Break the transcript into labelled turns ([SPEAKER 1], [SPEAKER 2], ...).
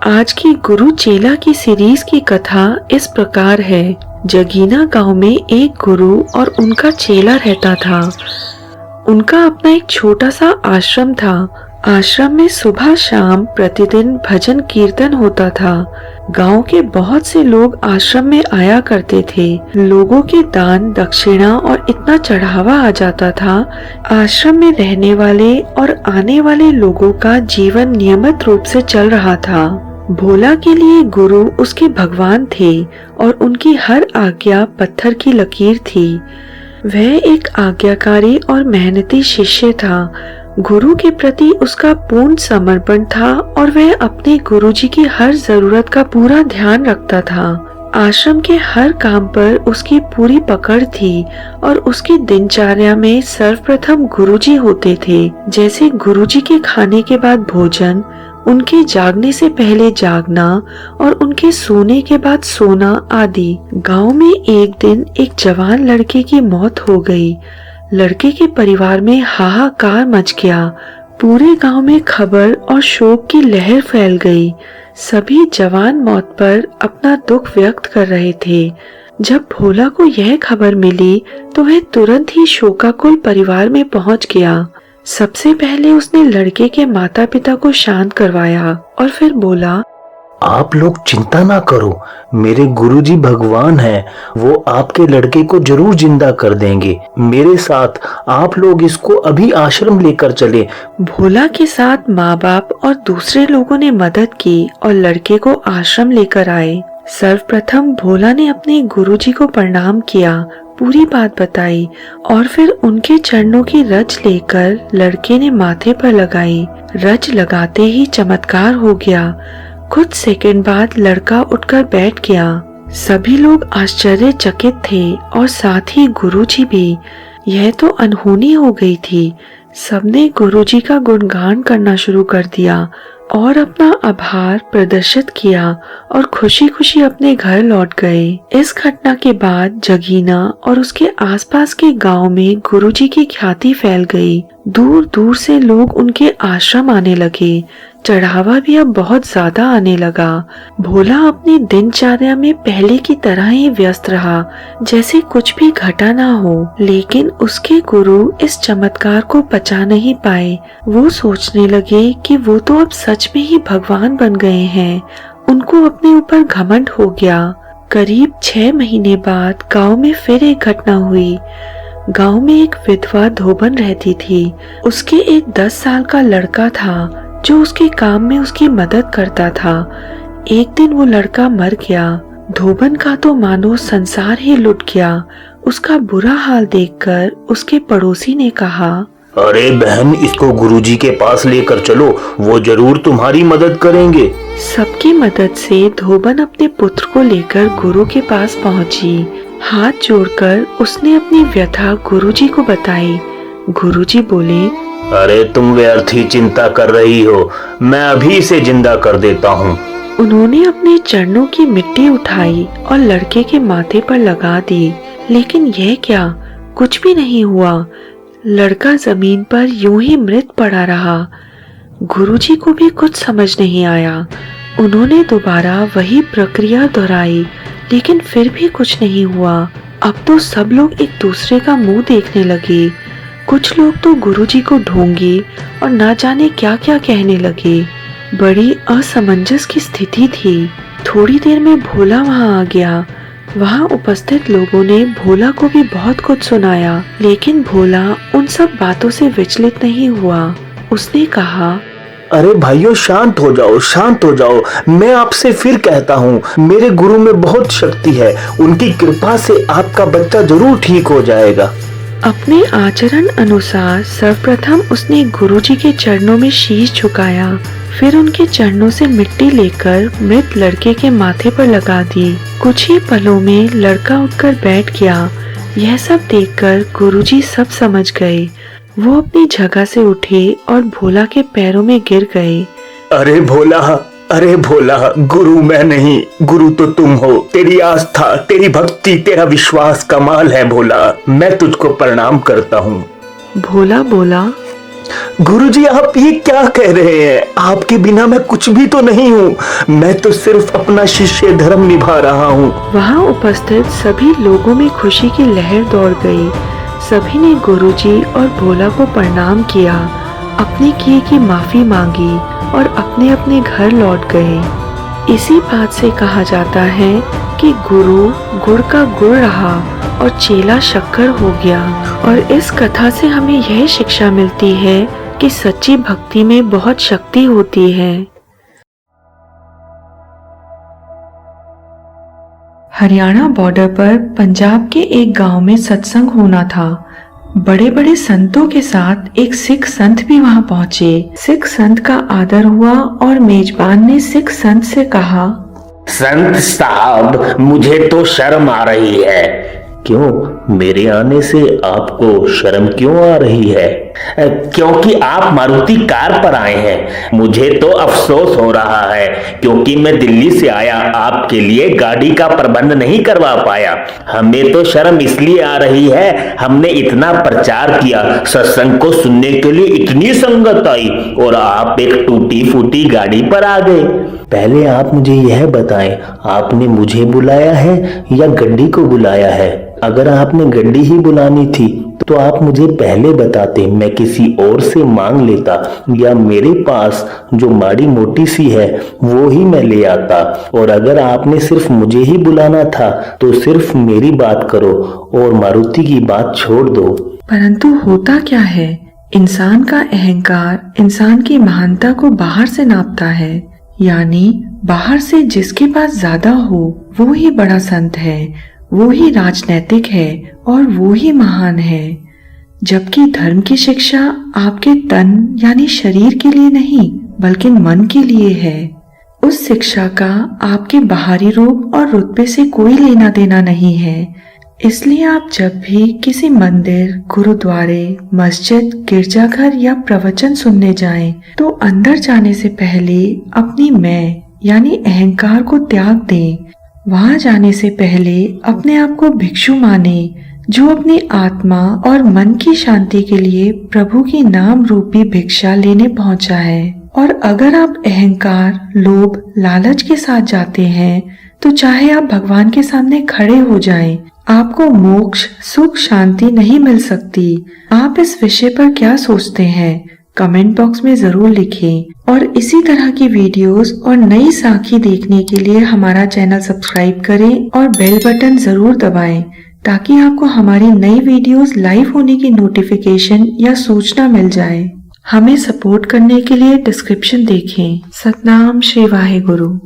[SPEAKER 1] आज की गुरु चेला की सीरीज की कथा इस प्रकार है। जगीना गांव में एक गुरु और उनका चेला रहता था। उनका अपना एक छोटा सा आश्रम था। आश्रम में सुबह शाम प्रतिदिन भजन कीर्तन होता था। गांव के बहुत से लोग आश्रम में आया करते थे। लोगों के दान दक्षिणा और इतना चढ़ावा आ जाता था। आश्रम में रहने वाले और आने वाले लोगों का जीवन नियमित रूप से चल रहा था। भोला के लिए गुरु उसके भगवान थे और उनकी हर आज्ञा पत्थर की लकीर थी। वह एक आज्ञाकारी और मेहनती शिष्य था। गुरु के प्रति उसका पूर्ण समर्पण था और वह अपने गुरुजी की हर जरूरत का पूरा ध्यान रखता था। आश्रम के हर काम पर उसकी पूरी पकड़ थी और उसकी दिनचर्या में सर्वप्रथम गुरुजी होते थे। जैसे गुरुजी के खाने के बाद भोजन, उनके जागने से पहले जागना और उनके सोने के बाद सोना आदि। गांव में एक दिन एक जवान लड़के की मौत हो गई। लड़के के परिवार में हाहाकार मच गया। पूरे गांव में खबर और शोक की लहर फैल गई। सभी जवान मौत पर अपना दुख व्यक्त कर रहे थे। जब भोला को यह खबर मिली तो वह तुरंत ही शोकाकुल परिवार में पहुंच गया। सबसे पहले उसने लड़के के माता पिता को शांत करवाया और फिर बोला,
[SPEAKER 2] आप लोग चिंता ना करो, मेरे गुरुजी भगवान हैं, वो आपके लड़के को जरूर जिंदा कर देंगे। मेरे साथ आप लोग इसको अभी आश्रम लेकर चले।
[SPEAKER 1] भोला के साथ माँ बाप और दूसरे लोगों ने मदद की और लड़के को आश्रम लेकर आए। सर्वप्रथम भोला ने अपने गुरुजी को प्रणाम किया, पूरी बात बताई और फिर उनके चरणों की रज लेकर लड़के ने माथे पर लगाई। रज लगाते ही चमत्कार हो गया। कुछ सेकंड बाद लड़का उठकर बैठ गया। सभी लोग आश्चर्यचकित थे और साथ ही गुरुजी भी। यह तो अनहोनी हो गई थी। सबने गुरुजी का गुणगान करना शुरू कर दिया और अपना आभार प्रदर्शित किया और खुशी खुशी अपने घर लौट गए। इस घटना के बाद जगीना और उसके आसपास के गांव में गुरुजी की ख्याति फैल गई। दूर दूर से लोग उनके आश्रम आने लगे। चढ़ावा भी अब बहुत ज्यादा आने लगा। भोला अपनी दिनचर्या में पहले की तरह ही व्यस्त रहा, जैसे कुछ भी घटा ना हो। लेकिन उसके गुरु इस चमत्कार को पचा नहीं पाए। वो सोचने लगे कि वो तो अब सच में ही भगवान बन गए हैं। उनको अपने ऊपर घमंड हो गया। करीब 6 महीने बाद गांव में फिर एक घटना हुई। गांव में एक विधवा धोबन रहती थी। उसके एक 10 साल का लड़का था जो उसके काम में उसकी मदद करता था। एक दिन वो लड़का मर गया। धोबन का तो मानो संसार ही लुट गया। उसका बुरा हाल देखकर उसके पड़ोसी ने कहा,
[SPEAKER 2] अरे बहन, इसको गुरुजी के पास लेकर चलो, वो जरूर तुम्हारी मदद करेंगे।
[SPEAKER 1] सबकी मदद से धोबन अपने पुत्र को लेकर गुरु के पास पहुंची। हाथ जोड़कर उसने अपनी व्यथा गुरुजी को बताई। गुरुजी बोले,
[SPEAKER 2] अरे तुम व्यर्थ ही चिंता कर रही हो, मैं अभी इसे जिंदा कर देता हूँ।
[SPEAKER 1] उन्होंने अपने चरणों की मिट्टी उठाई और लड़के के माथे पर लगा दी। लेकिन यह क्या, कुछ भी नहीं हुआ। लड़का जमीन पर यूं ही मृत पड़ा रहा। गुरुजी को भी कुछ समझ नहीं आया। उन्होंने दोबारा वही प्रक्रिया दोहराई, लेकिन फिर भी कुछ नहीं हुआ। अब तो सब लोग एक दूसरे का मुंह देखने लगे। कुछ लोग तो गुरुजी को ढोंगी और ना जाने क्या क्या कहने लगे। बड़ी असमंजस की स्थिति थी। थोड़ी देर में भोला वहां आ गया। वहां उपस्थित लोगों ने भोला को भी बहुत कुछ सुनाया, लेकिन भोला उन सब बातों से विचलित नहीं हुआ। उसने कहा,
[SPEAKER 2] अरे भाइयों, शांत हो जाओ, शांत हो जाओ। मैं आपसे फिर कहता हूँ, मेरे गुरु में बहुत शक्ति है। उनकी कृपा से आपका बच्चा जरूर ठीक हो जाएगा।
[SPEAKER 1] अपने आचरण अनुसार सर्वप्रथम उसने गुरुजी के चरणों में शीश झुकाया। फिर उनके चरणों से मिट्टी लेकर मृत लड़के के माथे पर लगा दी। कुछ ही पलों में लड़का उठकर बैठ गया। यह सब देखकर गुरुजी सब समझ गए। वो अपनी जगह से उठे और भोला के पैरों में गिर गए।
[SPEAKER 2] अरे भोला, अरे भोला, गुरु मैं नहीं, गुरु तो तुम हो। तेरी आस्था, तेरी भक्ति, तेरा विश्वास कमाल है भोला। मैं तुझको प्रणाम करता हूँ।
[SPEAKER 1] भोला बोला,
[SPEAKER 2] गुरुजी आप ये क्या कह रहे हैं? आपके बिना मैं कुछ भी तो नहीं हूँ। मैं तो सिर्फ अपना शिष्य धर्म निभा रहा हूँ।
[SPEAKER 1] वहाँ उपस्थित सभी लोगों में खुशी की लहर दौड़ गई। सभी ने गुरुजी और भोला को प्रणाम किया, अपने किए की माफी मांगी और अपने अपने घर लौट गए। इसी बात से कहा जाता है कि गुरु गुड़ का गुड़ रहा और चेला शक्कर हो गया। और इस कथा से हमें यह शिक्षा मिलती है कि सच्ची भक्ति में बहुत शक्ति होती है। हरियाणा बॉर्डर पर पंजाब के एक गांव में सत्संग होना था। बड़े बड़े संतों के साथ एक सिख संत भी वहां पहुंचे। सिख संत का आदर हुआ और मेजबान ने सिख संत से कहा,
[SPEAKER 2] संत साहब मुझे तो शर्म आ रही है। क्यों? मेरे आने से आपको शर्म क्यों आ रही है? क्योंकि आप मारुति कार पर आए हैं। मुझे तो अफसोस हो रहा है क्योंकि मैं दिल्ली से आया आपके लिए गाड़ी का प्रबंध नहीं करवा पाया। हमें तो शर्म इसलिए आ रही है, हमने इतना प्रचार किया, सत्संग को सुनने के लिए इतनी संगत आई और आप एक टूटी फूटी गाड़ी पर आ गए। पहले आप मुझे यह बताएं, आपने मुझे बुलाया है या गड्डी को बुलाया है? अगर आपने गड्डी ही बुलानी थी तो आप मुझे पहले बताते, मैं किसी और से मांग लेता या मेरे पास जो माड़ी मोटी सी है वो ही मैं ले आता। और अगर आपने सिर्फ मुझे ही बुलाना था तो सिर्फ मेरी बात करो और मारुति की बात छोड़ दो।
[SPEAKER 1] परंतु होता क्या है, इंसान का अहंकार इंसान की महानता को बाहर से नापता है। यानी बाहर से जिसके पास ज्यादा हो वो ही बड़ा संत है, वो ही राजनैतिक है और वो ही महान है। जबकि धर्म की शिक्षा आपके तन यानी शरीर के लिए नहीं बल्कि मन के लिए है। उस शिक्षा का आपके बाहरी रूप और रुतबे से कोई लेना देना नहीं है। इसलिए आप जब भी किसी मंदिर, गुरुद्वारे, मस्जिद, गिरजाघर या प्रवचन सुनने जाएं, तो अंदर जाने से पहले अपनी मैं यानी अहंकार को त्याग दें। वहां जाने से पहले अपने आप को भिक्षु माने, जो अपनी आत्मा और मन की शांति के लिए प्रभु की नाम रूपी भिक्षा लेने पहुंचा है। और अगर आप अहंकार, लोभ, लालच के साथ जाते हैं तो चाहे आप भगवान के सामने खड़े हो जाएं, आपको मोक्ष, सुख, शांति नहीं मिल सकती। आप इस विषय पर क्या सोचते हैं? कमेंट बॉक्स में जरूर लिखें। और इसी तरह की वीडियोस और नई साखी देखने के लिए हमारा चैनल सब्सक्राइब करें और बेल बटन जरूर दबाएं ताकि आपको हमारी नई वीडियोस लाइव होने की नोटिफिकेशन या सूचना मिल जाए। हमें सपोर्ट करने के लिए डिस्क्रिप्शन देखें। सतनाम श्री वाहे गुरु।